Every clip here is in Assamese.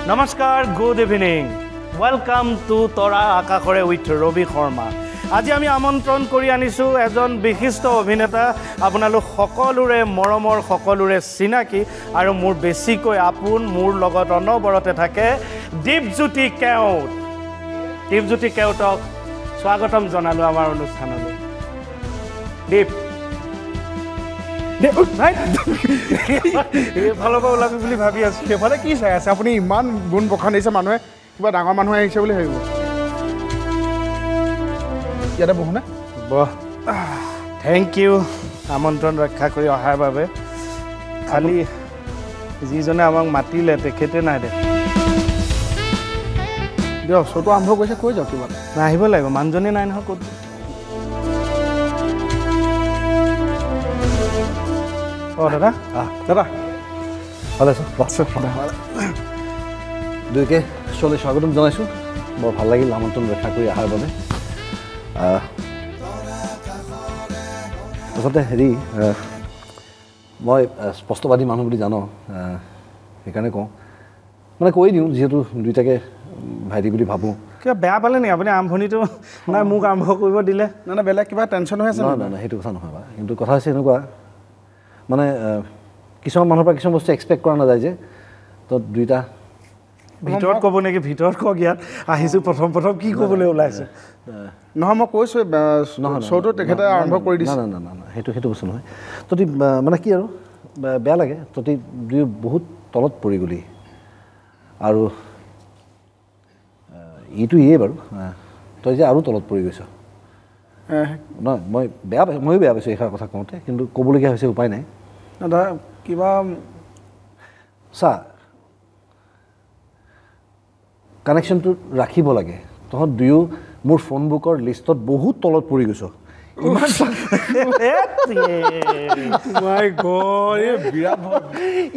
নমস্কাৰ, গুড ইভিনিং। ৱেলকাম টু তৰা আকাশৰে উইথ ৰবি শৰ্মা। আজি আমি আমন্ত্ৰণ কৰি আনিছোঁ এজন বিশিষ্ট অভিনেতা, আপোনালোক সকলোৰে মৰমৰ, সকলোৰে চিনাকি আৰু মোৰ বেছিকৈ আপোন, মোৰ লগত অনবৰতে থাকে দীপজ্যোতি কেওট। দীপজ্যোতি কেওটক স্বাগতম জনালোঁ আমাৰ অনুষ্ঠানলৈ। দীপ এইফালৰ পৰা ওলাবি বুলি ভাবি আছোঁ। সেইফালে কি চাই আছে আপুনি? ইমান গুণ বখান দিছে, মানুহে কিবা ডাঙৰ মানুহে আহিছে বুলি ভাবিব। ইয়াতে বহোনে? বহ। থেংক ইউ আমন্ত্ৰণ ৰক্ষা কৰি অহাৰ বাবে। খালি যিজনে আমাক মাতিলে তেখেতে নাই দে। দিয়ক, শ্ব'টো আৰম্ভ কৰিছে, কৈ যাওক কিবা। আহিব লাগিব, মানুহজনে নাই নহয়। ক'ত অঁ দাদা? দাদা ভালে আছোঁ? দুয়োকে শ্ব'লৈ স্বাগতম জনাইছোঁ। বৰ ভাল লাগিল আমন্ত্ৰণ ৰক্ষা কৰি অহাৰ বাবে। আচলতে মই স্পষ্টবাদী মানুহ বুলি জানো, সেইকাৰণে কওঁ, মানে কৈ দিওঁ, যিহেতু দুয়োটাকে ভাইটি বুলি ভাবোঁ। কিবা বেয়া পালে নেকি আপুনি? আৰম্ভণিটো নাই মোক আৰম্ভ কৰিব দিলে। নাই বেলেগ কিবা টেনশ্যন হৈ আছে? নাই, সেইটো কথা নহয় বাৰু। কিন্তু কথা হৈছে এনেকুৱা, মানে কিছুমান মানুহৰ পৰা কিছুমান বস্তু এক্সপেক্ট কৰা নাযায় যে, তো দুইটা ভিতৰত ক'ব নেকি? ভিতৰত কওক। ইয়াত আহিছোঁ প্ৰথম কি ক'বলৈ ওলাইছে? নহয়, মই কৈছোঁ শ্ব'টো তেখেতে আৰম্ভ কৰি দিছে। না, সেইটো বস্তু নহয়। তহঁতি মানে কি আৰু বেয়া লাগে, তহঁতি দুয়ো বহুত তলত পৰি গ'লি। আৰু ইটো ইয়ে বাৰু, তই যে আৰু তলত পৰি গৈছ। নহয়, ময়ো বেয়া পাইছোঁ এইষাৰ কথা কওঁতে, কিন্তু ক'বলগীয়া হৈছে, উপায় নাই। দাদা কিবা চা, কানেকশ্যনটো ৰাখিব লাগে। তহঁত দুয়ো মোৰ ফোন বুকৰ লিষ্টত বহুত তলত পৰি গৈছ।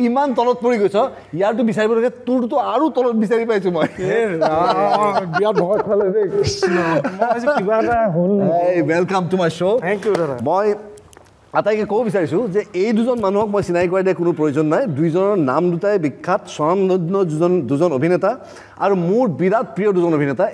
ইমান তলত পৰি গৈছ, ইয়াৰটো বিচাৰিব লাগে, তোৰতো আৰু তলত বিচাৰি পাইছোঁ মই। Welcome to my show'. Thank you দাদা। মই আটাইকে ক'ব বিচাৰিছোঁ যে এই দুজন মানুহক মই চিনাকি কৰাই দিয়া কোনো প্ৰয়োজন নাই। দুইজনৰ নাম দুটাই বিখ্যাত, স্বনামধন্য দুজন অভিনেতা আৰু মোৰ বিৰাট প্ৰিয় দুজন অভিনেতা।